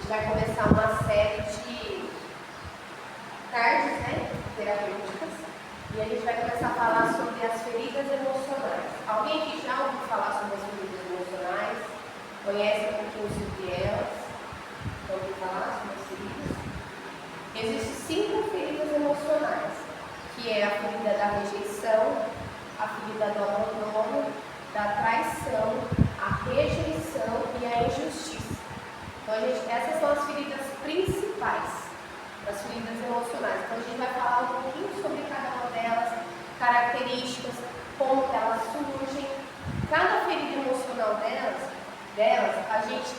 gente vai começar uma série de tardes, né, terapêuticas, e a gente vai começar a falar sobre as feridas emocionais. Alguém aqui já ouviu falar sobre as feridas emocionais? Conhece um pouquinho sobre elas? Já ouviu falar sobre as feridas? Existem 5 feridas emocionais, que é a ferida da rejeição, a ferida do abandono, da traição, a rejeição e a injustiça. Então, essas são as feridas principais, as feridas emocionais. Então, a gente vai falar um pouquinho sobre cada uma delas, características, como elas surgem. Cada ferida emocional delas, a gente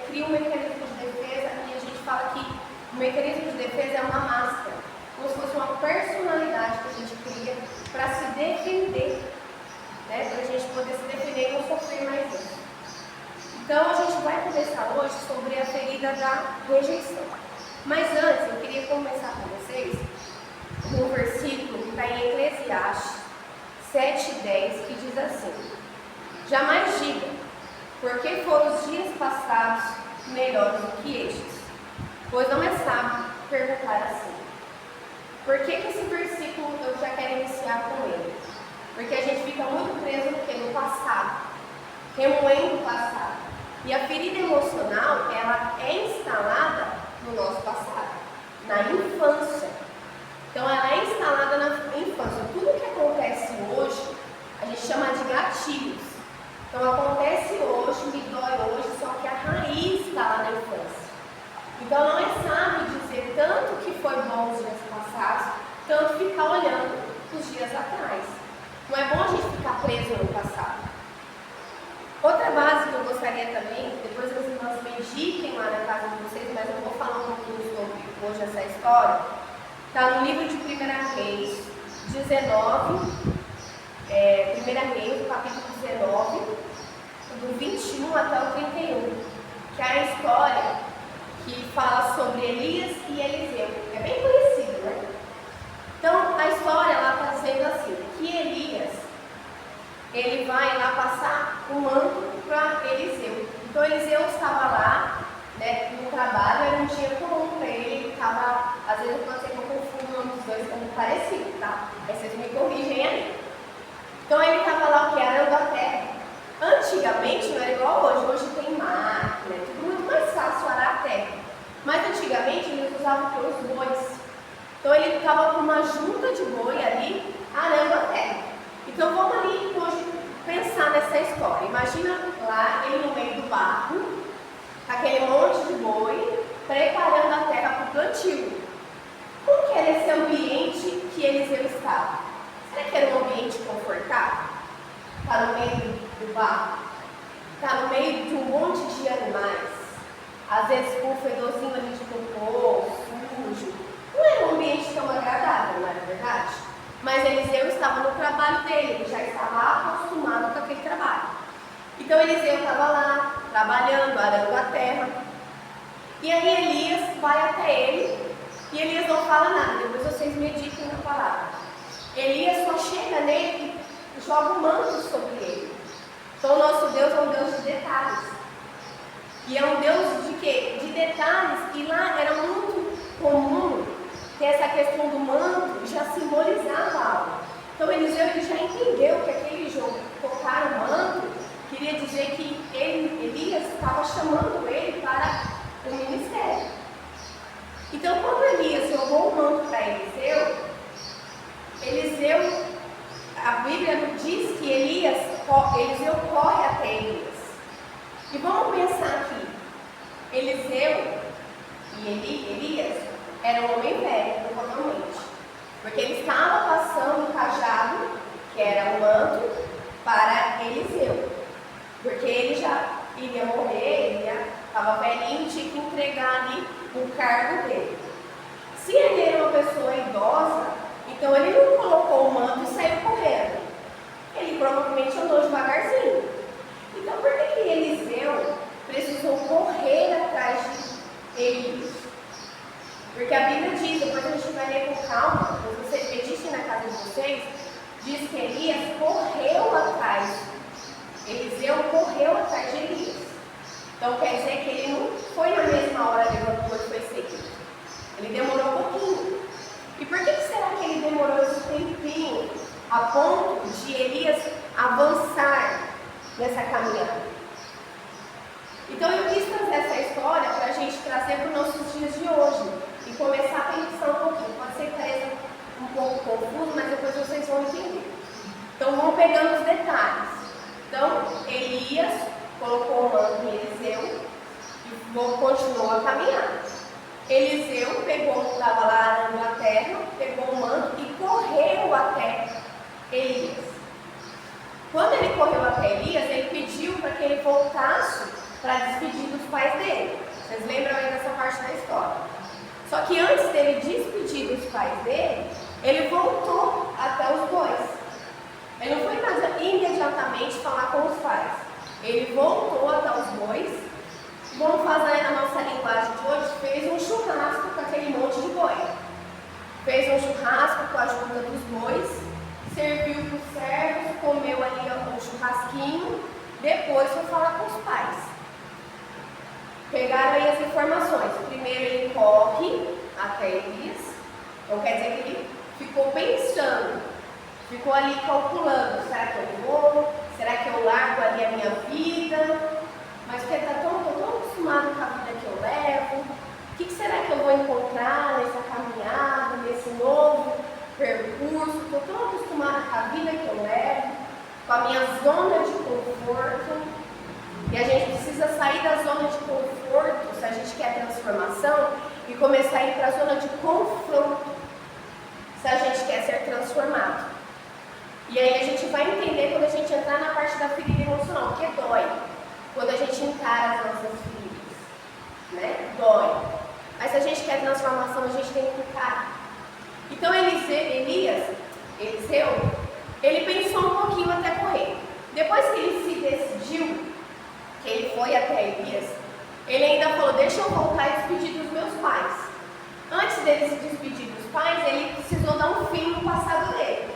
cria um mecanismo de defesa e a gente fala que o mecanismo de defesa é uma máscara, como se fosse uma personalidade que a gente cria para se defender, né? Para a gente poder se defender e não sofrer mais isso. Então, a gente vai conversar hoje sobre a ferida da rejeição. Mas antes, eu queria começar com vocês um versículo que está em Eclesiastes 7:10, que diz assim: jamais diga, porque foram os dias passados melhores do que estes, pois não é sábio perguntar assim. Por que esse versículo eu já quero iniciar com ele? Porque a gente fica muito preso no passado, remoendo o passado. E a ferida emocional, ela é instalada no nosso passado, na infância. Então, ela é instalada na infância. Tudo que acontece hoje, a gente chama de gatilhos. Então, acontece hoje, me dói hoje, só que a raiz está lá na infância. Então, não é sábio dizer tanto que foi bom os dias passados, tanto ficar olhando os dias atrás. Não é bom a gente ficar preso no passado. Outra base que eu gostaria também, depois as irmãs meditem lá na casa de vocês, mas eu vou falar um pouquinho sobre hoje essa história, está no livro de 1 Reis 19, 1 Reis, capítulo 19, do 21 até o 31, que é a história que fala sobre Elias e Eliseu. É bem conhecido, né? Então, a história está dizendo assim, que Elias, ele vai lá passar o manto para Eliseu. Então, Eliseu estava lá, né, no trabalho, era um dia comum para ele, ele estava, às vezes pode ser que eu confundo o nome dos dois, que é muito parecido, tá? Aí vocês me corrigem aí. Então, ele estava lá, o que? Arando a terra. Antigamente, não era igual hoje tem máquina, é tudo muito mais fácil arar a terra. Mas, antigamente, eles usavam os bois. Então, ele estava com uma junta de boi ali, arando a terra. Então, vamos ali hoje pensar nessa história. Imagina lá, ele no meio do barro, aquele monte de boi, preparando a terra para o plantio. Como que era esse ambiente que Eliseu estava? Será que era um ambiente confortável? Está no meio do barro? Está no meio de um monte de animais? Às vezes com um fedorzinho ali de cocô, sujo. Não era um ambiente tão agradável, não é verdade? Mas Eliseu estava no trabalho dele, ele já estava acostumado com aquele trabalho. Então Eliseu estava lá, trabalhando, arando a terra. E aí Elias vai até ele, e Elias não fala nada, depois vocês meditem na palavra. Elias só chega nele e joga um manto sobre ele. Então o nosso Deus é um Deus de detalhes. E é um Deus de quê? De detalhes. E lá era muito comum que essa questão do manto já simbolizava algo. Então Eliseu ele já entendeu que aquele jogo, tocar o manto, queria dizer que Elias estava chamando ele para o ministério. Então quando Elias jogou o manto para Eliseu, a Bíblia diz que Eliseu corre até Elias. E vamos pensar aqui, Eliseu e Elias era um homem velho, provavelmente, porque ele estava passando o cajado, que era o manto, para Eliseu, porque ele já iria morrer, ele estava velhinho, tinha que entregar ali o cargo dele. Se ele era uma pessoa idosa, então ele não colocou o manto e saiu correndo, ele provavelmente andou devagarzinho. Então por que Eliseu precisou correr atrás de Elias? Porque a Bíblia diz, depois a gente vai ler com calma, mas vocês meditem na casa de vocês, diz que Elias correu atrás, Eliseu correu atrás de Elias. Então quer dizer que ele não foi na mesma hora a ponto de Elias avançar nessa caminhada. Então eu quis trazer essa história para a gente trazer para os nossos dias de hoje e começar a pensar um pouquinho. Pode ser que pareça um pouco confuso, mas depois vocês vão entender. Então vamos pegando os detalhes. Então Elias colocou o manto em Eliseu e continuou a caminhar. Eliseu estava lá na Inglaterra, pegou o manto e correu até Elias. Quando ele correu até Elias, ele pediu para que ele voltasse para despedir dos pais dele. Vocês lembram aí dessa parte da história? Só que antes dele despedir dos pais dele, ele voltou até os bois. Ele não foi mais imediatamente falar com os pais. Ele voltou até os bois. Vamos fazer na nossa linguagem de hoje, fez um churrasco com aquele monte de boi. Fez um churrasco com a ajuda dos bois, serviu para os servos, comeu ali um churrasquinho, depois foi falar com os pais. Pegaram aí as informações. Primeiro ele corre até Elias, então quer dizer que ele ficou pensando, ficou ali calculando, será que eu vou? Será que eu largo ali a minha vida? Mas porque estou tão acostumado com a vida que eu levo, o que será que eu vou encontrar nessa caminhada, nesse novo percurso? Estou tão acostumada com a vida que eu levo, com a minha zona de conforto, e a gente precisa sair da zona de conforto se a gente quer transformação e começar a ir para a zona de confronto se a gente quer ser transformado. E aí a gente vai entender quando a gente entrar na parte da ferida emocional, porque dói. Quando a gente encara as nossas feridas, né? Dói. Mas se a gente quer transformação, a gente tem que encarar. Então Eliseu, ele pensou um pouquinho até correr. Depois que ele se decidiu, que ele foi até Elias, ele ainda falou, deixa eu voltar e despedir dos meus pais. Antes dele se despedir dos pais, ele precisou dar um fim no passado dele.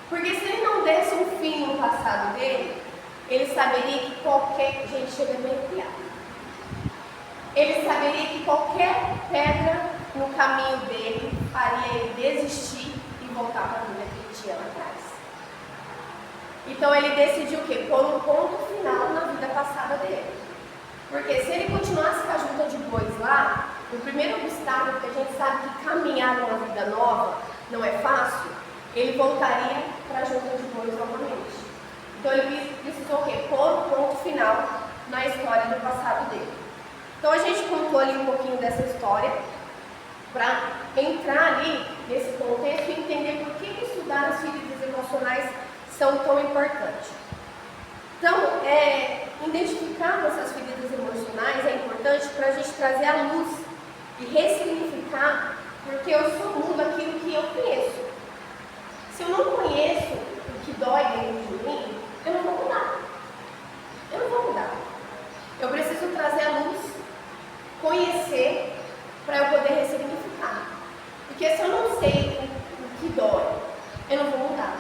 Porque se ele não desse um fim no passado dele, ele saberia que qualquer... Gente, chega bem criado. Ele saberia que qualquer pedra no caminho dele faria ele desistir e voltar para a vida que ele tinha lá atrás. Então ele decidiu o quê? Pôr um ponto final na vida passada dele. Porque se ele continuasse com a junta de bois lá, o primeiro obstáculo, que a gente sabe que caminhar numa vida nova não é fácil, ele voltaria para a junta de bois novamente. Então ele precisou o quê? Pôr um ponto final na história do passado dele. Então a gente contou ali um pouquinho dessa história para entrar ali nesse contexto e entender por que estudar as feridas emocionais são tão importantes. Então, identificar essas feridas emocionais é importante para a gente trazer à luz e ressignificar, porque eu só mudo aquilo que eu conheço. Se eu não conheço o que dói dentro de mim, eu não vou mudar. Eu não vou mudar. Eu preciso trazer à luz, conhecer, para eu poder ressignificar. Porque se eu não sei o que dói, eu não vou mudar.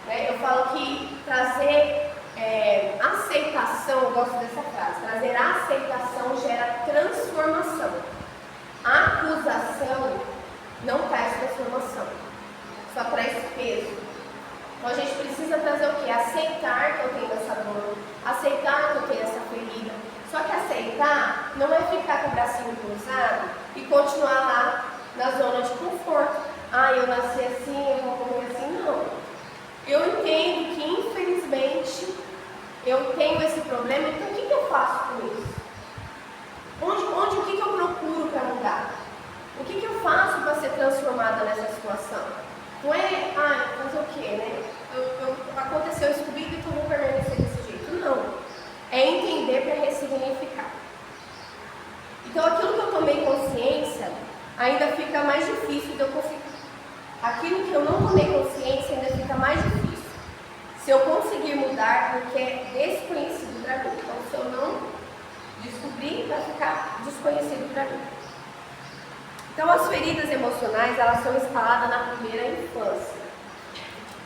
Eu falo que trazer aceitação, eu gosto dessa frase, trazer aceitação gera transformação. A acusação não traz transformação, só traz peso. Então a gente precisa trazer o quê? Aceitar que eu tenho essa dor, aceitar que eu tenho essa ferida. Só que aceitar não é ficar com o bracinho cruzado e continuar lá na zona de conforto. Ah, eu nasci assim, eu vou morrer assim. Não. Eu entendo que, infelizmente, eu tenho esse problema, então o que eu faço com isso? O que eu procuro para mudar? O que eu faço para ser transformada nessa situação? Não é, fazer o quê, né? Aconteceu isso comigo, então eu vou permanecer desse jeito. Não. É entender para ressignificar. Então, aquilo que eu tomei consciência, ainda fica mais difícil de eu conseguir. Aquilo que eu não tomei consciência ainda fica mais difícil. Se eu conseguir mudar, porque é desconhecido para mim. Então, se eu não descobrir, vai ficar desconhecido para mim. Então, as feridas emocionais, elas são instaladas na primeira infância.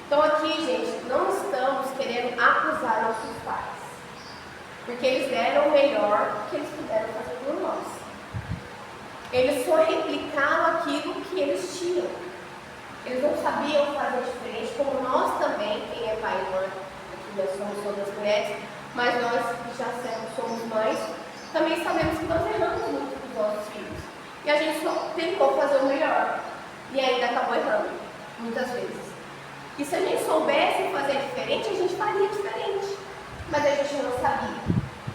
Então, aqui, gente, não estamos querendo acusar nossos pais. Porque eles deram o melhor que eles puderam fazer por nós. Eles só replicaram aquilo que eles tinham. Eles não sabiam fazer diferente, como nós também, quem é pai e mãe, aqui nós somos todas mulheres, mas nós que já somos mães, também sabemos que nós erramos muito com os nossos filhos. E a gente só tentou fazer o melhor, e ainda acabou errando, muitas vezes. E se a gente soubesse fazer diferente, a gente faria diferente, mas a gente não sabia.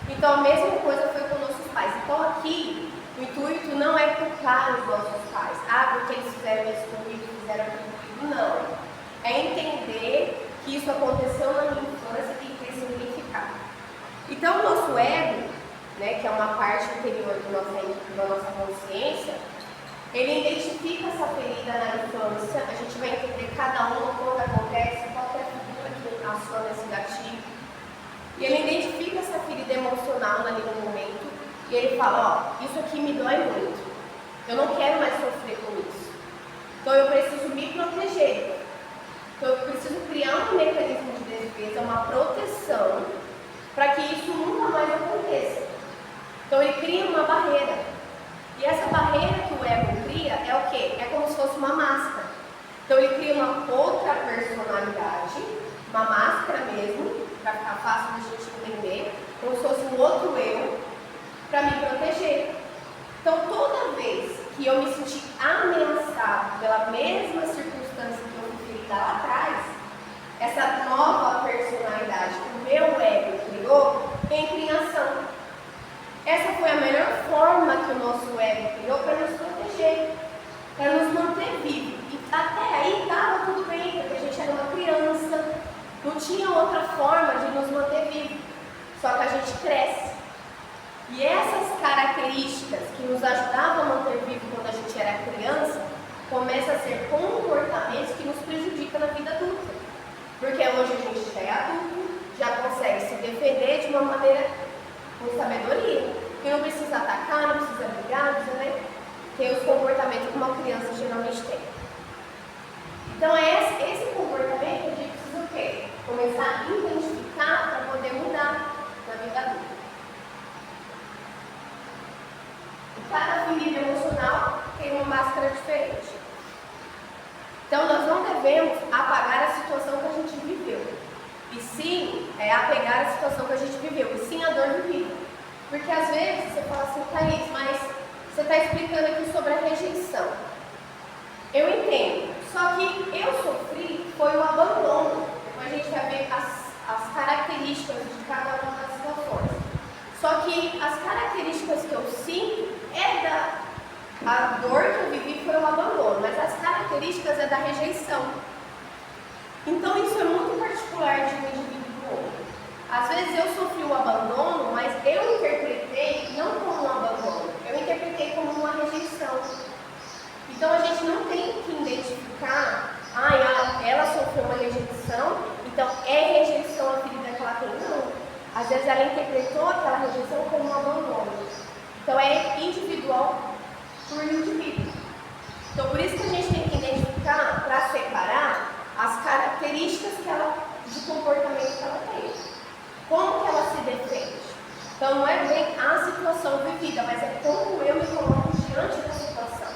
Então a mesma coisa foi com nossos pais. Então aqui, o intuito não é culpar os nossos pais. Porque eles fizeram isso comigo, fizeram aquilo comigo. Não. É entender que isso aconteceu na minha infância e tem que ressignificar. Então o nosso ego, né, que é uma parte interior da nossa consciência, ele identifica essa ferida na infância. A gente vai entender cada uma quando acontece, qual é a figura que aciona esse gatilho. E ele identifica essa ferida emocional ali no momento. E ele fala, isso aqui me dói muito. Eu não quero mais sofrer com isso. Então eu preciso me proteger. Então eu preciso criar um mecanismo de defesa, uma proteção, para que isso nunca mais aconteça. Então ele cria uma barreira. E essa barreira que o ego cria é o quê? É como se fosse uma máscara. Então ele cria uma outra personalidade, uma máscara mesmo, para ficar fácil de a gente entender, como se fosse um outro eu, para me proteger. Então toda vez que eu me senti ameaçado pela mesma circunstância que eu fui ferida lá atrás, essa nova personalidade que o meu ego criou entra em ação. Essa foi a melhor forma que o nosso ego criou para nos proteger, para nos manter vivos. E até aí estava tudo bem, porque a gente era uma criança, não tinha outra forma de nos manter vivos. Só que a gente cresce. E essas características que nos ajudavam a manter vivo quando a gente era criança, começam a ser comportamentos que nos prejudicam na vida adulta. Porque hoje a gente já é adulto, já consegue se defender de uma maneira com sabedoria. Que não precisa atacar, não precisa brigar, não precisa, né? Ter os comportamentos que uma criança geralmente tem. Então é esse comportamento que a gente precisa o quê? Começar a identificar para poder mudar na vida adulta. Cada ferida emocional tem uma máscara diferente. Então nós não devemos apagar a situação que a gente viveu. E sim, apegar a situação que a gente viveu. E sim a dor vivida. Porque às vezes você fala assim, Thaís, mas você está explicando aqui sobre a rejeição. Eu entendo. Só que eu sofri foi o abandono. Depois a gente vai ver as características de cada uma das situações. Só que as características que eu sinto a dor que eu vivi foi o abandono, mas as características é da rejeição. Então isso é muito particular de um indivíduo para o outro. Às vezes eu sofri o abandono, mas eu interpretei não como um abandono, eu interpretei como uma rejeição. Então a gente não tem que identificar, ela sofreu uma rejeição, então é rejeição a ferida que ela tem. Não. Às vezes ela interpretou aquela rejeição como um abandono. Então é individual por indivíduo. Então por isso que a gente tem que identificar, para separar, as características de comportamento que ela tem. Como que ela se defende. Então não é bem a situação vivida, mas é como eu me coloco diante da situação.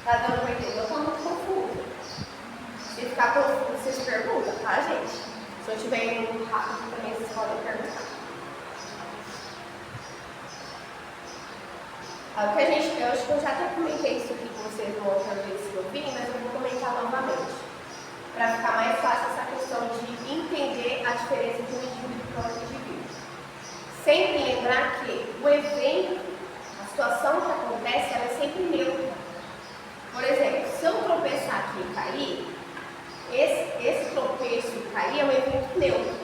Tá dando para entender? Eu estou muito confusa. Se ficar confuso, vocês perguntam, tá, gente? Se eu estiver indo muito rápido também, vocês podem perguntar. Eu acho que eu já até comentei isso aqui com vocês uma outra vez que eu vi, mas eu vou comentar novamente. Para ficar mais fácil essa questão de entender a diferença de um indivíduo para outro indivíduo. Sempre lembrar que o evento, a situação que acontece, ela é sempre neutra. Por exemplo, se eu tropeçar aqui e cair, esse tropeço e cair é um evento neutro.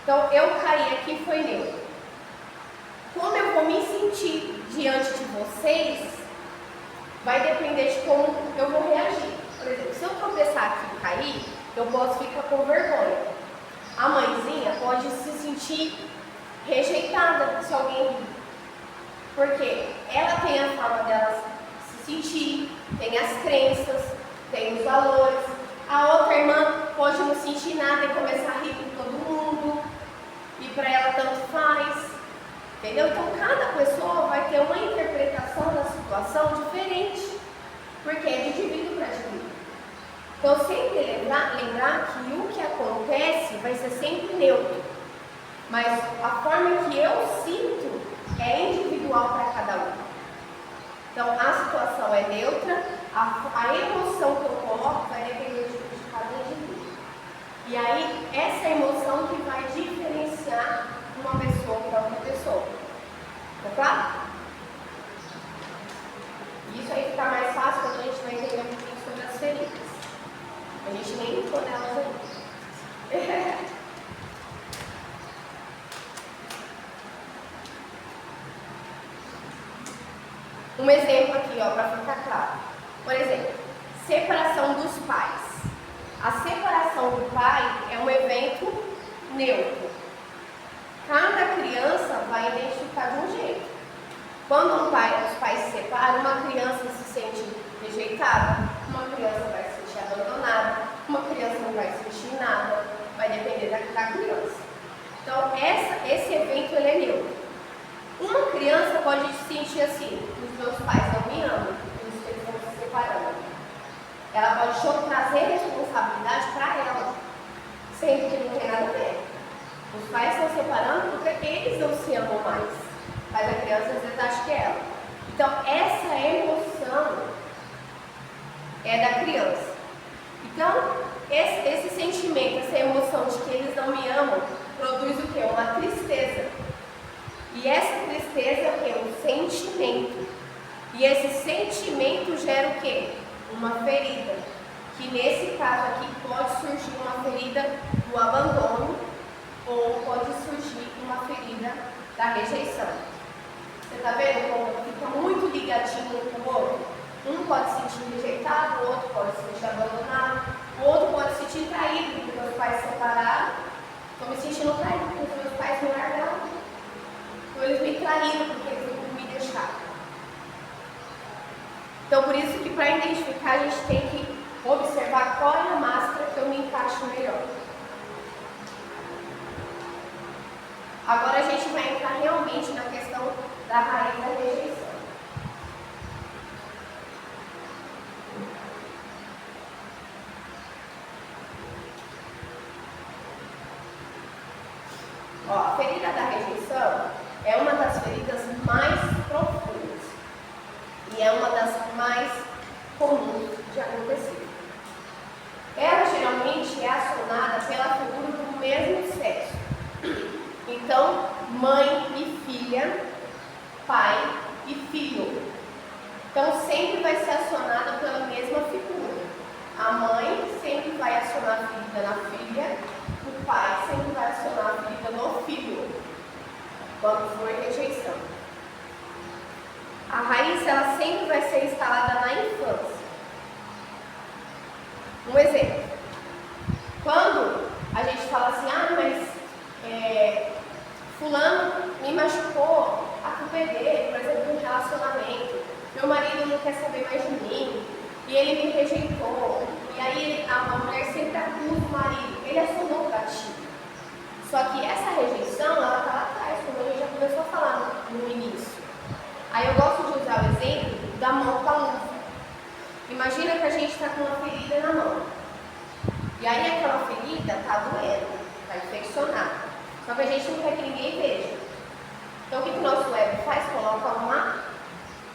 Então, eu cair aqui foi neutro. Como eu vou me sentir diante de vocês, vai depender de como eu vou reagir. Por exemplo, se eu tropeçar aqui e cair, eu posso ficar com vergonha. A mãezinha pode se sentir rejeitada se alguém rir. Porque ela tem a forma dela se sentir, tem as crenças, tem os valores. A outra irmã pode não sentir nada e começar a rir com todo mundo. E para ela tanto faz. Entendeu? Então cada pessoa vai ter uma interpretação da situação diferente. Porque é de indivíduo para indivíduo. Então, sempre lembrar que o que acontece vai ser sempre neutro, mas a forma que eu sinto é individual para cada um. Então, a situação é neutra, a emoção que eu coloco vai depender de cada indivíduo. E aí, essa emoção que vai diferenciar uma pessoa para outra pessoa. Tá claro? Isso aí fica mais fácil quando a gente vai entender um pouquinho sobre as feridas. A gente nem entrou nelas ainda. Um exemplo aqui, ó, para ficar claro. Por exemplo, separação dos pais. A separação do pai é um evento neutro. Cada criança vai identificar de um jeito. Quando os pais se separam, uma criança se sente rejeitada, uma criança vai se sentir abandonada, uma criança não vai sentir nada, vai depender da criança. Então, esse evento ele é neutro. Uma criança pode se sentir assim: os meus pais não me amam, por isso que eles estão se separando. Ela pode trazer responsabilidade para ela, sendo que não tem nada a ver. Os pais estão separando porque eles não se amam mais, mas a criança às vezes acha que é ela. Então, essa emoção é da criança. Então, esse sentimento, essa emoção de que eles não me amam, produz o quê? Uma tristeza. E essa tristeza é o quê? Um sentimento. E esse sentimento gera o quê? Uma ferida. Que nesse caso aqui pode surgir uma ferida do abandono ou pode surgir uma ferida da rejeição. Você está vendo como fica muito ligadinho um com o outro? Um pode se sentir rejeitado, o outro pode se sentir abandonado, o outro pode se sentir traído porque meus pais se separaram. Estou me sentindo traído porque os meus pais me largaram. Ou eles me traíram porque eles não me deixaram. Então, por isso que para identificar a gente tem que observar qual é a máscara que eu me encaixo melhor. Agora a gente vai entrar realmente na questão da raiz da rejeição. Ó, a ferida da rejeição é uma das feridas mais profundas e é uma das mais comuns de acontecer. Ela geralmente é acionada pela figura do mesmo sexo. Então, mãe e filha, pai e filho. Então, sempre vai ser acionada pela mesma figura. A mãe sempre vai acionar a ferida na filha, o pai sempre vai acionar a ferida no filho, quando for rejeição. A raiz, ela sempre vai ser instalada na infância. Um exemplo. Quando a gente fala assim, mas fulano me machucou, a culpa é dele, por exemplo, um relacionamento, meu marido não quer saber mais de mim, e ele me rejeitou, e aí a mulher sempre acusa o marido, ele acionou o gatilho. Só que essa rejeição, ela está lá atrás, como a gente já começou a falar no início. Aí eu gosto de usar o exemplo da mão com a luva. Imagina que a gente está com uma ferida na mão. E aí aquela ferida está doendo, está infeccionada. Só que a gente não quer que ninguém veja. Então o que o nosso web faz? Coloca uma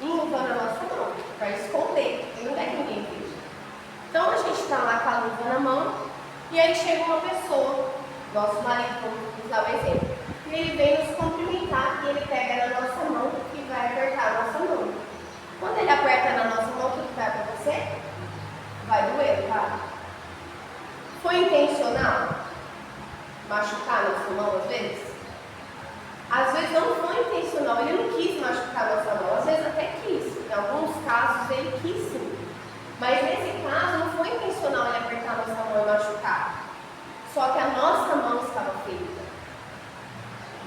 luva na nossa mão, para esconder. Ele não quer que ninguém veja. Então a gente está lá com a luva na mão, e aí chega uma pessoa, nosso marido, vamos usar o exemplo, e ele vem nos cumprimentar, e ele pega na nossa mão e vai apertar a nossa mão. Quando ele aperta na nossa mão, o que vai acontecer? Vai doer, tá? Foi intencional machucar a nossa mão às vezes? Às vezes não foi intencional, ele não quis machucar a nossa mão, às vezes até quis. Em alguns casos ele quis sim. Mas nesse caso não foi intencional ele apertar a nossa mão e machucar. Só que a nossa mão estava ferida.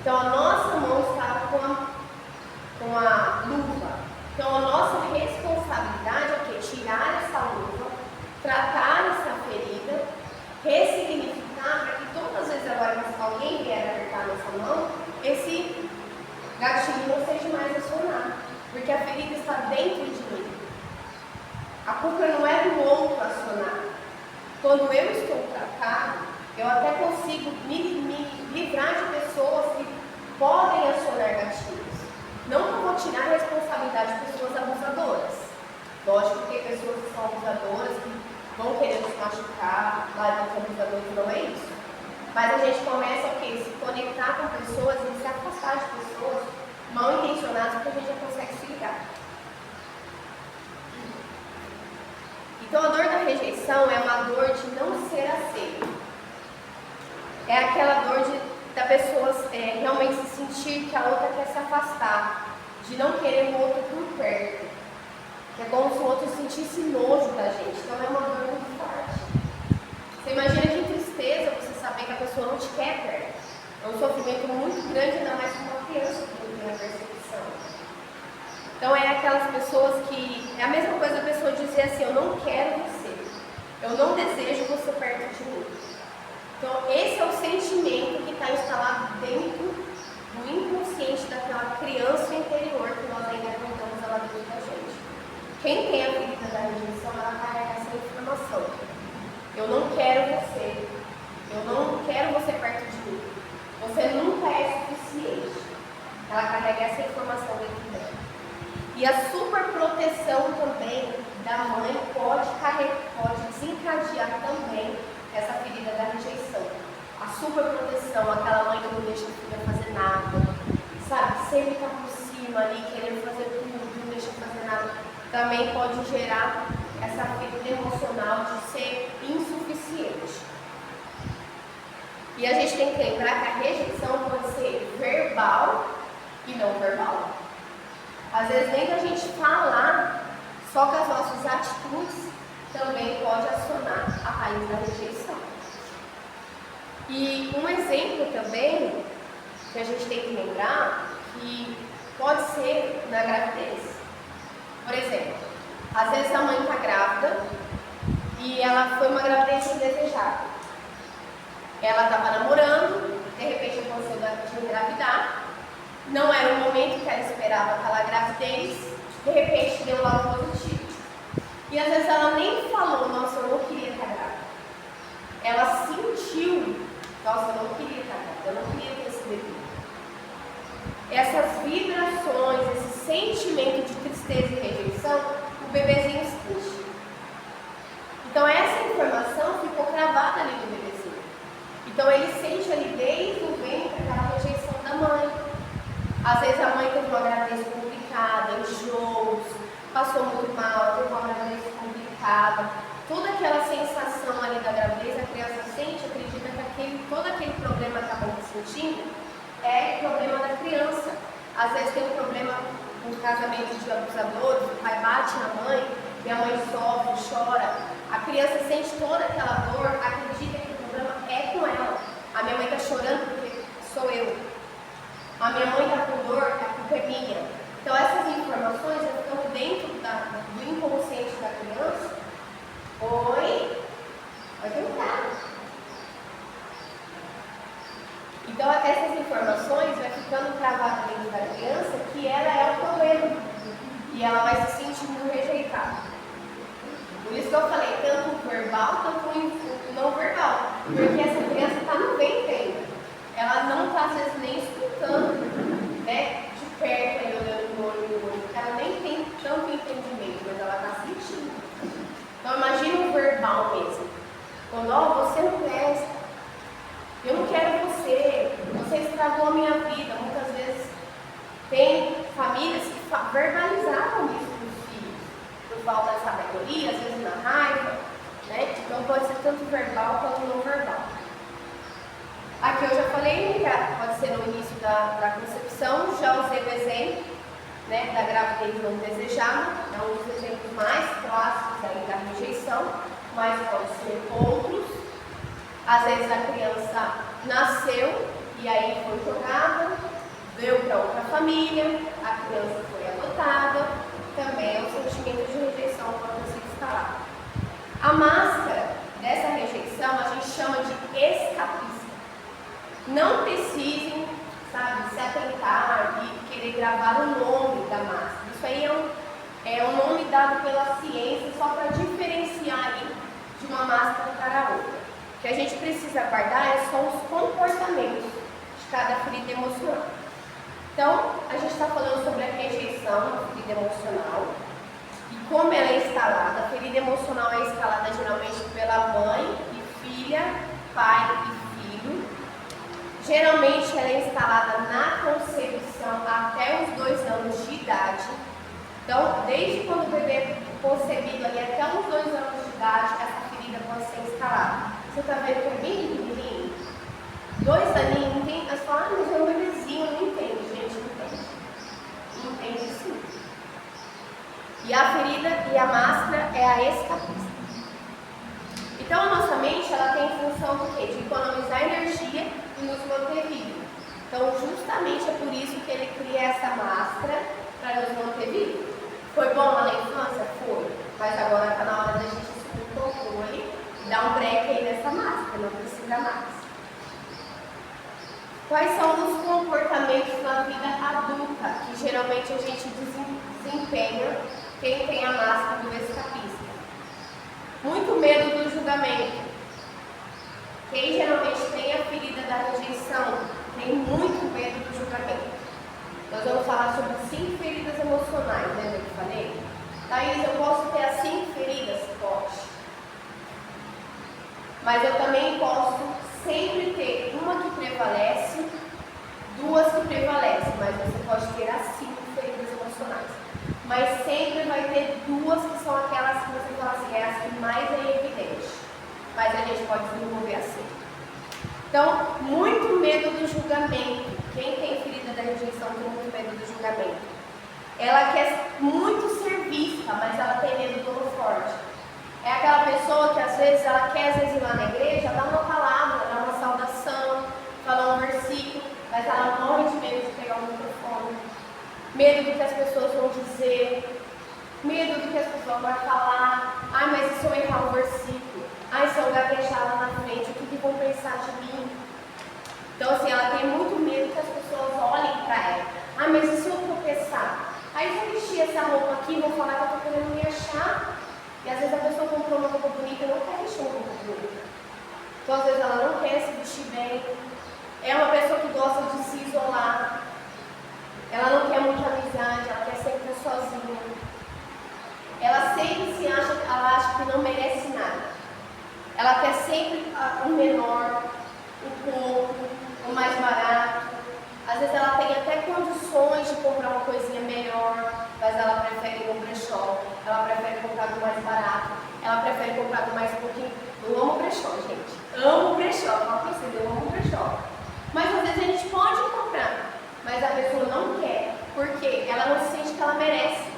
Então a nossa mão estava com a luva. Então a nossa responsabilidade é o quê? Tirar essa luva, tratar essa ferida, ressignificar para que todas as vezes agora que alguém vier apertar a nossa mão, esse gatilho não seja mais acionado, porque a ferida está dentro de mim. A culpa não é do outro acionar, Quando eu estou tratado, eu até consigo me livrar de pessoas que podem acionar gatilhos. Não que eu vou tirar a responsabilidade de pessoas abusadoras. Lógico que tem pessoas que são abusadoras, que vão querer nos machucar, mas os abusadores não é isso. Mas a gente começa a se conectar com pessoas e se afastar de pessoas mal intencionadas, porque a gente já consegue se ligar. Então a dor da rejeição é uma dor de não ser aceito. É aquela dor da pessoa realmente se sentir que a outra quer se afastar, de não querer o outro por perto. Que é como se o outro sentisse nojo da gente. Então é uma dor muito forte. Você imagina que tristeza você saber que a pessoa não te quer perto. É um sofrimento muito grande, ainda mais com uma criança que não tem a percepção. Então é aquelas pessoas que... É a mesma coisa a pessoa dizer assim, eu não quero você. Eu não desejo você perto de mim. Então esse é o sentimento que está instalado dentro do inconsciente daquela criança interior que nós ainda contamos ela dentro da gente. Quem tem a ferida da rejeição, ela carrega essa informação. Eu não quero você. Eu não quero você perto de mim. Você nunca é suficiente. Ela carrega essa informação dentro dela. E a superproteção também da mãe pode desencadear também essa ferida da rejeição. A superproteção, aquela mãe que não deixa a filha fazer nada, sabe? Sempre está por cima ali, querendo fazer tudo, não deixa fazer nada. Também pode gerar essa ferida emocional de ser insuficiente. E a gente tem que lembrar que a rejeição pode ser verbal e não verbal. Às vezes nem da gente falar, só com as nossas atitudes também pode acionar a raiz da rejeição. E um exemplo também que a gente tem que lembrar que pode ser na gravidez. Por exemplo, às vezes a mãe está grávida e ela foi uma gravidez indesejada. Ela estava namorando, de repente aconteceu de engravidar, não era o momento que ela esperava aquela gravidez, de repente deu lá um positivo. E às vezes ela nem falou, nossa, eu não queria estar grávida. Ela sentiu, nossa, eu não queria estar grávida, eu não queria ter esse bebê. Essas vibrações, esse sentimento de tristeza e rejeição, o bebezinho sente. Então essa informação ficou cravada ali no bebezinho. Então ele sente ali desde o ventre aquela rejeição da mãe. Às vezes a mãe teve uma gravidez complicada, enjoos, passou muito mal, teve uma gravidez complicada. Toda aquela sensação ali da gravidez, a criança sente, acredita que todo aquele problema que a mãe está sentindo é problema da criança. Às vezes tem um problema no casamento de abusadores, o pai bate na mãe e a mãe sofre, chora. A criança sente toda aquela dor, acredita que o problema é com ela. A minha mãe está chorando porque sou eu. A minha mãe está com dor, a culpa é minha. Então essas informações estão dentro do inconsciente da criança. Oi? Vai tentar. Então essas informações vai ficando gravadas dentro da criança que ela é o problema. E ela vai se sentindo rejeitada. Por isso que eu falei, tanto o verbal, tanto o não verbal. Porque essa criança está no ventre ainda. Ela não está, às vezes, nem escutando, né, de perto, aí, olhando no olho. Ela nem tem tanto entendimento, mas ela está sentindo. Então, imagina o verbal mesmo. Quando, você não presta, eu não quero você estragou a minha vida. Muitas vezes tem famílias que verbalizavam isso para os filhos, por falta de sabedoria, às vezes na raiva, né? Então pode ser tanto verbal quanto não verbal. Aqui eu já falei que pode ser no início da concepção, já usei o exemplo, né, da gravidez não desejada, é um dos exemplos mais clássicos aí da rejeição, mas pode ser outros. Às vezes a criança nasceu e aí foi jogada, veio para outra família, a criança foi adotada, também é um sentimento de rejeição pode ser instalado. A máscara dessa rejeição a gente chama de escapismo. Não precisem, se atentar e querer gravar o nome da máscara. Isso aí é um nome dado pela ciência só para diferenciar aí de uma máscara para a outra. O que a gente precisa guardar são os comportamentos de cada ferida emocional. Então, a gente está falando sobre a rejeição, a ferida emocional, e como ela é instalada. A ferida emocional é instalada geralmente pela mãe e filha, pai e filho. Geralmente ela é instalada na concepção até os 2 anos de idade. Então, desde quando o bebê é concebido ali até os 2 anos de idade, essa ferida pode ser instalada. Você está vendo que é bem pequenininho? 2 aninhos, não tem? As falam, mas é um bebezinho, não entende, gente, não entende. Não entende sim. E a ferida e a máscara é a escapista. Então, a nossa mente, ela tem função do quê? De economizar energia e nos manter vivos. Então, justamente é por isso que ele cria essa máscara para nos manter vivos. Foi bom lá na infância? Foi. Mas agora está na hora da gente assumir o controle e dar um break aí nessa máscara, não precisa mais. Quais são os comportamentos na vida adulta que geralmente a gente desempenha quem tem a máscara do escapista? Muito medo do julgamento. Quem geralmente tem a ferida da rejeição tem muito medo do julgamento. Nós vamos falar sobre 5 feridas emocionais, lembra que eu falei? Thaís, eu posso ter as 5 feridas? Pode. Mas eu também posso sempre ter uma que prevalece, 2 que prevalecem, mas você pode ter as 5 feridas emocionais. Mas sempre vai ter 2 que são aquelas que você fala assim, é as que mais é evidente. Mas a gente pode desenvolver assim. Então, muito medo do julgamento. Quem tem ferida da rejeição tem muito medo do julgamento. Ela quer muito ser vista, mas ela tem medo do holoforte. É aquela pessoa que às vezes ir lá na igreja, dar uma palavra, dar uma saudação, falar um versículo, mas ela morre de medo de pegar o microfone. Medo do que as pessoas vão dizer. Medo do que as pessoas vão falar. Ai, mas e se eu errar um versículo? Ai, se eu gaguejar lá na frente, o que vão pensar de mim? Então, assim, ela tem muito medo que as pessoas olhem para ela. Ai, mas e se eu tropeçar? Aí, se eu vestir essa roupa aqui, vão falar que eu estou querendo me achar. E às vezes a pessoa comprou uma roupa bonita e não quer vestir uma roupa bonita. Então, às vezes ela não quer se vestir bem. É uma pessoa que gosta de se isolar. Ela não quer muita amizade, ela quer sempre estar sozinha. Ela sempre ela acha que não merece nada. Ela quer sempre o menor, o pouco, o mais barato. Às vezes ela tem até condições de comprar uma coisinha melhor, mas ela prefere ir no brechó. Ela prefere comprar do mais barato. Ela prefere comprar do mais pouquinho. Eu amo brechó, gente. Amo brechó. Fala pra vocês, eu amo brechó. Mas às vezes a gente pode comprar, mas a pessoa não quer. Por quê? Ela não se sente que ela merece.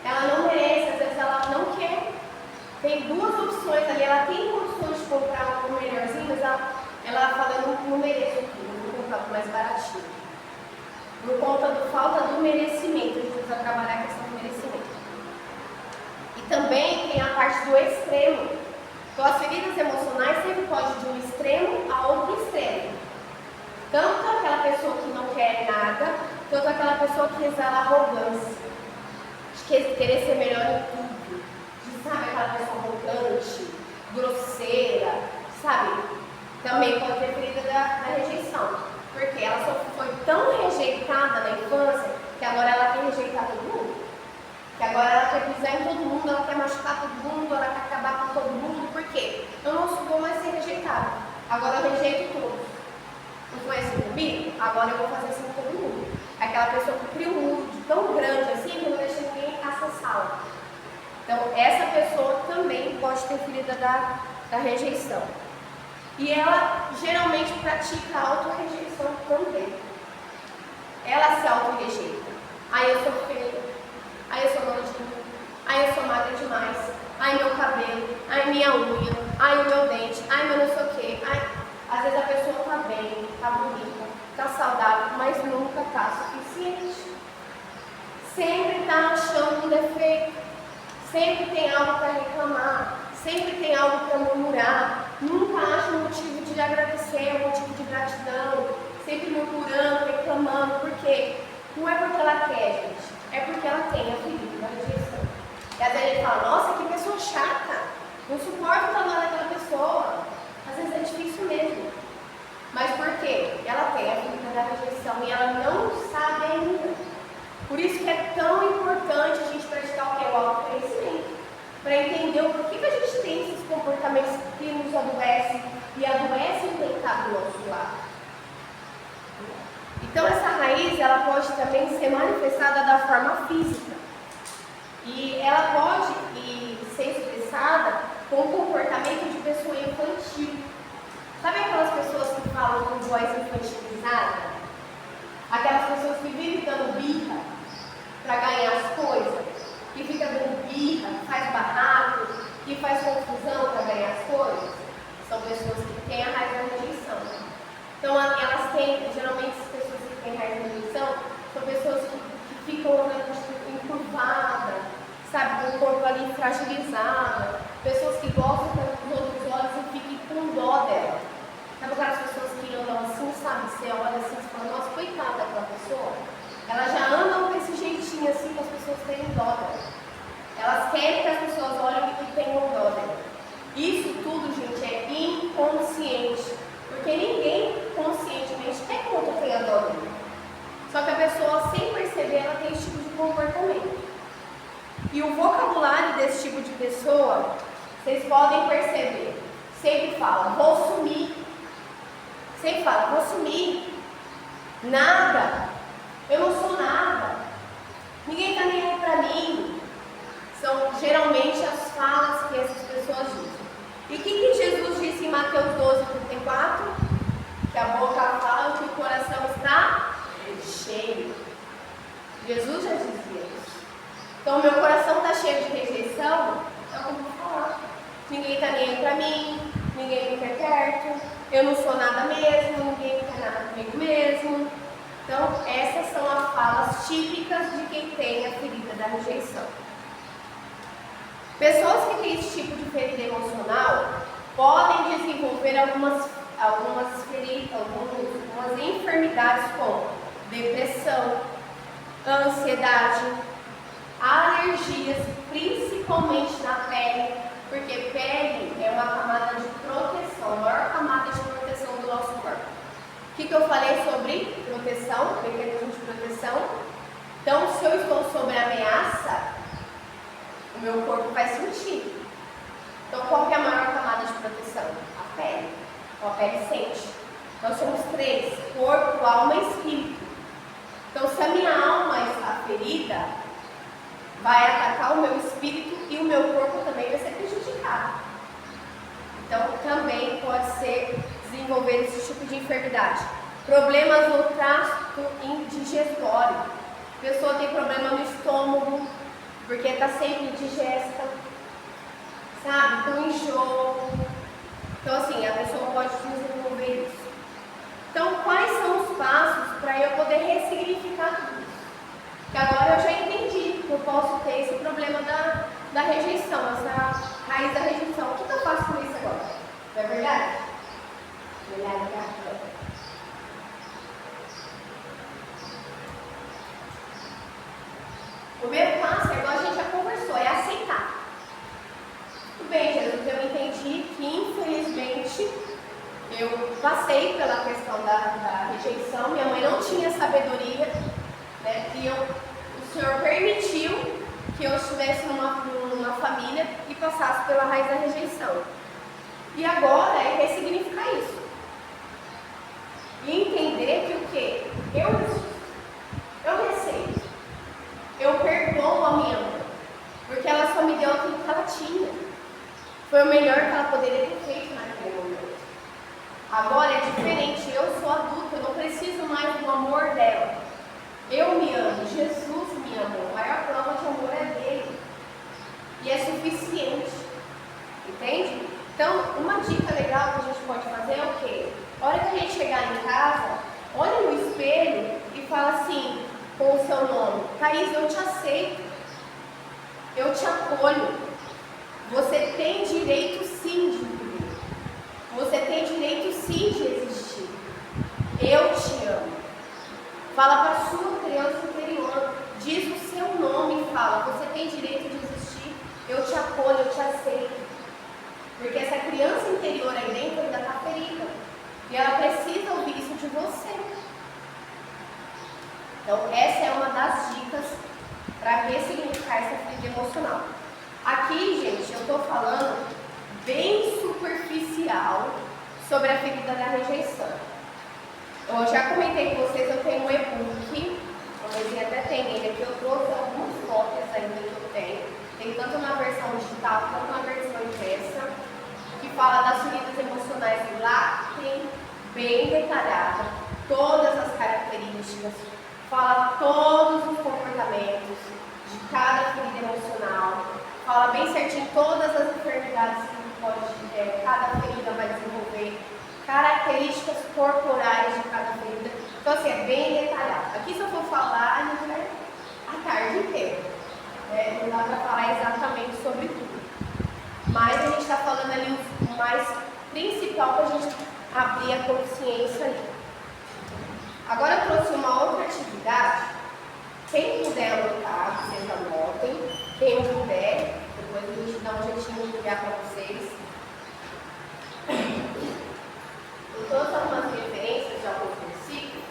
Ela não merece, às vezes ela não quer. Tem 2 opções ali, ela tem condições de comprar um melhorzinho, mas ela fala, não mereço aqui, vou comprar o mais baratinho. Por conta da falta do merecimento, a gente precisa trabalhar a questão do merecimento. E também tem a parte do extremo. Então as feridas emocionais sempre podem ir de um extremo a outro extremo. Tanto aquela pessoa que não quer nada, quanto aquela pessoa que exala arrogância. De querer ser melhor em tudo. De, sabe, aquela pessoa arrogante, grosseira, sabe? Também pode ter ferida da rejeição. Porque ela só foi tão rejeitada na infância que agora ela quer rejeitar todo mundo. Que agora ela quer pisar em todo mundo, ela quer machucar todo mundo, ela quer acabar com todo mundo. Por quê? Eu não vou mais ser rejeitada. Agora eu rejeito todos. Não foi assim comigo? Agora eu vou fazer assim com todo mundo. É aquela pessoa que cria um muro tão grande assim que não deixa ninguém acessá-la. Então, essa pessoa também pode ter ferida da rejeição. E ela geralmente pratica a auto-rejeição também. Ela se auto-rejeita. Ai, eu sou feia. Ai, eu sou nojenta. Ai, eu sou magra demais. Ai, meu cabelo. Ai, minha unha. Ai, o meu dente. Ai, meu não sei o quê. Ai, às vezes a pessoa está bem, está bonita, está saudável, mas nunca está suficiente. Sempre está achando um defeito. Sempre tem algo para reclamar. Sempre tem algo para murmurar. Nunca acha um motivo de agradecer, um motivo de gratidão. Sempre murmurando, reclamando. Por quê? Não é porque ela quer, gente. É porque ela tem a ferida da rejeição. E às vezes ele fala, nossa, que pessoa chata. Não Por isso que é tão importante a gente praticar o que é o autoconhecimento, para entender o porquê que a gente tem esses comportamentos que nos adoecem e adoecem quem está do nosso lado. Então essa raiz, ela pode também ser manifestada da forma física. E ela pode ser expressada com o comportamento de pessoa infantil. Sabe aquelas pessoas que falam com voz infantilizada? Aquelas pessoas que vivem dando birra para ganhar as coisas, que fica dando birra, faz barraco, que faz confusão para ganhar as coisas? São pessoas que têm a raiz da rejeição. Então elas têm, geralmente as pessoas que têm raiz da rejeição, são pessoas que ficam encurvadas, sabe, com o corpo ali fragilizado, pessoas que gostam dos outros olhos e ficam com dó dela. Sabe aquelas pessoas que andam assim, sabe, você olha assim e fala, nossa, coitada daquela pessoa, elas já andam com esse jeitinho assim que as pessoas têm dó dela. Elas querem que as pessoas olhem e tenham dó dela. Isso tudo, gente, é inconsciente, porque ninguém conscientemente quer que outro tenha dó dela. Só que a pessoa, sem perceber, ela tem esse tipo de comportamento. E o vocabulário desse tipo de pessoa, vocês podem perceber, sempre fala, vou sumir. Sempre fala, vou sumir. Nada. Eu não sou nada. Ninguém está nem aí para mim. São geralmente as falas que essas pessoas dizem. E o que Jesus disse em Mateus 12:34? Que a boca fala que o coração está cheio. Jesus já dizia isso. Então, meu coração está cheio de rejeição, é o que eu vou falar. Ninguém está nem aí para mim, ninguém me quer perto, eu não sou nada mesmo, ninguém quer nada comigo mesmo. Então, essas são as falas típicas de quem tem a ferida da rejeição. Pessoas que têm esse tipo de ferida emocional podem desenvolver algumas enfermidades como depressão, ansiedade, alergias, principalmente na pele, porque pele é uma camada de proteção, a maior camada de proteção do nosso corpo. O que eu falei sobre proteção, mecanismo de proteção? Então, se eu estou sob ameaça, o meu corpo vai sentir. Então, qual que é a maior camada de proteção? A pele. Então, a pele sente. Nós somos três: corpo, alma e espírito. Então, se a minha alma está ferida, vai atacar o meu espírito e o meu corpo também vai ser prejudicado. Então, também pode ser desenvolver esse tipo de enfermidade. Problemas no trato digestório. A pessoa tem problema no estômago, porque está sempre indigesta, sabe? Então, enjoo. Então, assim, a pessoa pode desenvolver isso. Então, quais são os passos para eu poder ressignificar tudo isso? Porque agora eu já entendi que eu posso ter esse problema da rejeição, essa raiz da rejeição. O que eu faço com isso agora? Não é verdade? Verdade. O primeiro passo, igual a gente já conversou, é aceitar. Tudo bem, Jesus, eu entendi que infelizmente eu passei pela questão da rejeição, minha mãe não tinha sabedoria, né? E o Senhor permitiu que eu estivesse numa família e passasse pela raiz da rejeição. E agora é ressignificar isso. E entender que o quê? Eu receito. Eu perdoo a minha mãe. Porque ela só me deu aquilo que ela tinha. Foi o melhor que ela poderia ter feito naquele momento. Agora é diferente. Eu sou adulta, eu não preciso mais do amor dela. Eu me amo, Jesus me amou. A maior prova de amor é dele. E é suficiente. Entende? Então, uma dica legal que a gente pode fazer é o quê? A hora que a gente chegar em casa, olha no espelho e fala assim, com o seu nome: Thaís, eu te aceito. Eu te acolho. Você tem direito sim de viver. Você tem direito sim de existir. Eu te amo. Fala para a sua criança interior. Diz o seu nome e fala: você tem direito de existir. Eu te acolho, eu te aceito. Porque essa criança interior aí dentro ainda está ferida. E ela precisa ouvir isso de você. Então, essa é uma das dicas para ressignificar essa ferida emocional. Aqui, gente, eu estou falando bem superficial sobre a ferida da rejeição. Eu já comentei com vocês, eu tenho um e-book, talvez até tem ele aqui, eu trouxe algumas cópias ainda que eu tenho. Tem tanto na versão digital quanto na versão impressa, que fala das feridas emocionais. Lá tem bem detalhada todas as características, fala todos os comportamentos de cada ferida emocional, fala bem certinho todas as enfermidades que cada ferida vai desenvolver, características corporais de cada ferida. Então, assim, é bem detalhado. Aqui, se eu for falar, a gente vai a tarde inteira. Não dá para falar exatamente sobre tudo. Mas a gente está falando ali o mais principal para a gente abrir a consciência ali. Agora eu trouxe uma outra atividade. Quem puder anotar, vocês anotem. Quem não puder, depois a gente dá um jeitinho de enviar para vocês. Eu trouxe algumas referências de alguns versículos.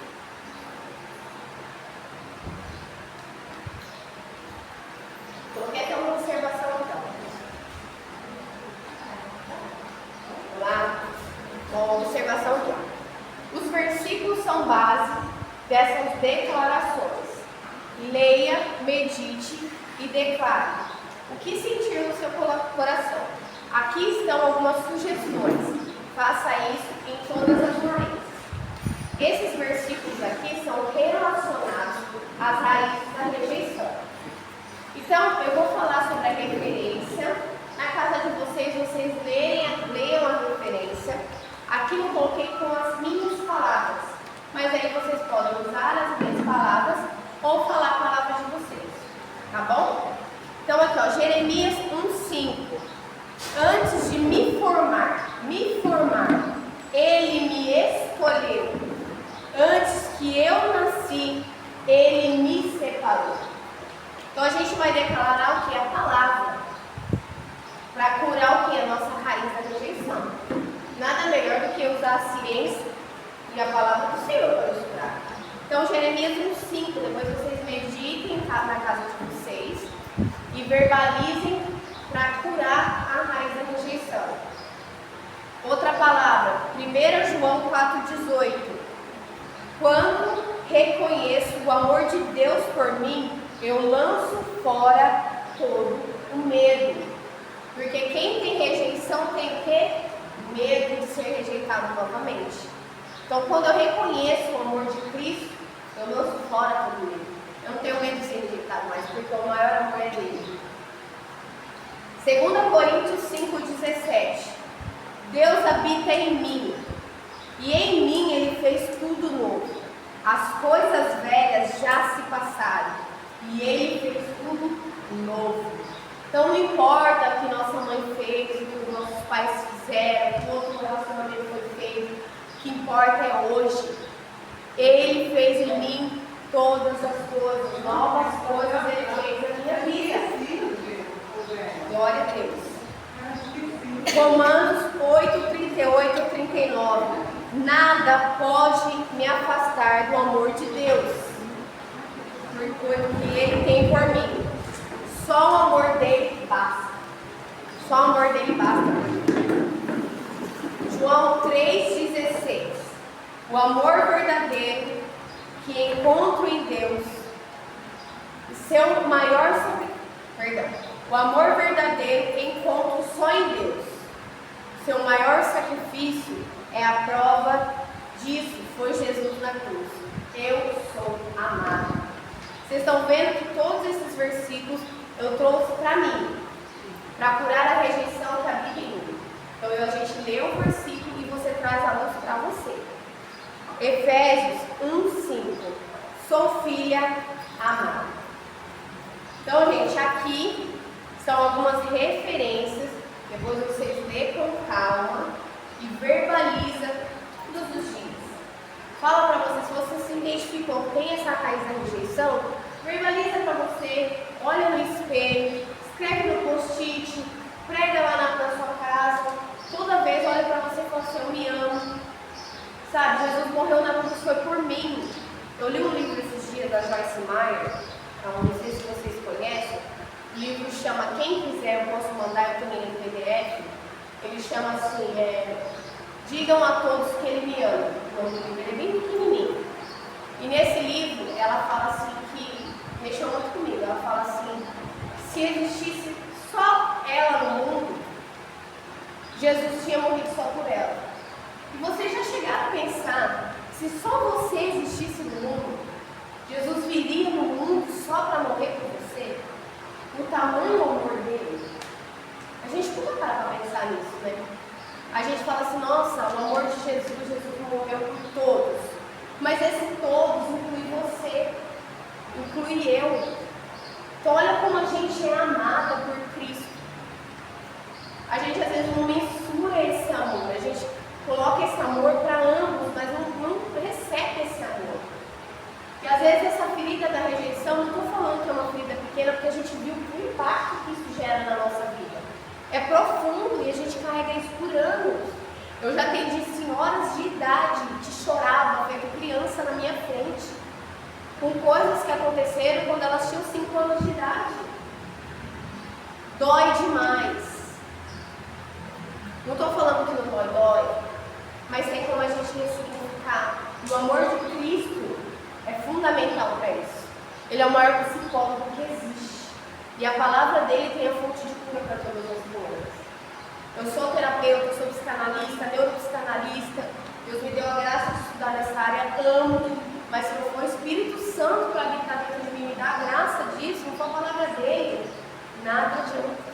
Coloquei até uma observação então. Vamos lá? Uma observação aqui. Os versículos são base dessas declarações. Leia, medite e declare. O que sentir no seu coração? Aqui estão algumas sugestões. Faça isso em todas as doenças. Esses versículos aqui são relacionados às raízes da rejeição. Então, eu vou falar sobre a referência. Na casa de vocês, leiam a referência. Aqui eu coloquei com as minhas palavras. Mas aí vocês podem usar as minhas palavras ou falar a palavra de vocês. Tá bom? Então, aqui, ó, Jeremias 1:5. Antes de me formar, Ele me escolheu. Antes que eu nasci, Ele me separou. Então, a gente vai declarar o que? A palavra. Para curar o que? A nossa raiz da rejeição. Nada melhor do que usar a ciência e a palavra do Senhor para nos curar. Então, Jeremias 1:5. Depois vocês meditem na casa de vocês e verbalizem para curar a raiz da rejeição. Outra palavra, 1 João 4,18. Quando reconheço o amor de Deus por mim, eu lanço fora todo o medo. Porque quem tem rejeição tem o quê? Medo de ser rejeitado novamente. Então, quando eu reconheço o amor de Cristo, eu lanço fora todo o medo. Eu não tenho medo de ser rejeitado mais, porque o maior amor é dele. 2 Coríntios 5,17. Deus habita em mim, e em mim Ele fez tudo novo. As coisas velhas já se passaram, e Ele fez tudo novo. Então não importa o que nossa mãe fez, o que nossos pais fizeram, o que outro relacionamento foi feito, o que importa é hoje. Ele fez em mim todas as coisas, novas coisas Ele fez na minha vida. Glória a Deus. Romanos 8:38-39. Nada pode me afastar do amor de Deus, porque Ele tem por mim. Só o amor dele basta. Só o amor dele basta. João 3,16. O amor verdadeiro que encontro em Deus, o amor verdadeiro que encontro só em Deus. Seu maior sacrifício é a prova disso, foi Jesus na cruz. Eu sou amado. Vocês estão vendo que todos esses versículos eu trouxe para mim, para curar a rejeição que habita em mim. Então a gente lê o versículo e você traz a luz para você. Efésios 1:5. Sou filha amada. Então, gente, aqui são algumas referências. Depois vocês lê com calma e verbaliza todos os dias. Fala para você, se você se identificou que tem essa raiz da rejeição, verbaliza para você, olha no espelho, escreve no post-it, prega lá na sua casa. Toda vez olha para você e fala assim, eu me amo. Sabe, Jesus morreu na cruz, foi por mim. Eu li um livro esses dias psicologia da Joyce Meyer, não sei se vocês conhecem, o livro chama Quem Quiser, eu posso mandar, eu também em PDF. Ele chama assim, Digam a Todos que Ele Me Ama. O nome do livro é bem pequenininho. E nesse livro, ela fala assim que, mexeu muito comigo, ela fala assim, se existisse só ela no mundo, Jesus tinha morrido só por ela. E vocês já chegaram a pensar, se só você existisse no mundo, Jesus viria no mundo só para morrer por você? O tamanho do amor dele? A gente nunca para pensar nisso, né? A gente fala assim, nossa, o amor de Jesus, Jesus morreu por todos. Mas esse todos inclui você, inclui eu. Então olha como a gente é amada por Cristo. A gente às vezes não mensura esse amor, a gente coloca esse amor para ambos, mas não recebe esse amor. E às vezes essa ferida da rejeição, não estou falando que é uma ferida pequena, porque a gente viu o impacto que isso gera na nossa vida. É profundo e a gente carrega isso por anos. Eu já atendi senhoras de idade que choravam, feito criança na minha frente, com coisas que aconteceram quando elas tinham 5 anos de idade. Dói demais. Não estou falando que não dói, mas tem como a gente ressignificar. E o amor de Cristo é fundamental para isso. Ele é o maior psicólogo que existe. E a palavra dele tem a fonte de cura para todas as doenças. Eu sou terapeuta, sou psicanalista, neuropsicanalista. Deus me deu a graça de estudar nessa área, amo. Mas se não for o Espírito Santo para habitar dentro de mim, me dá a graça disso, não for a palavra dele, nada adianta.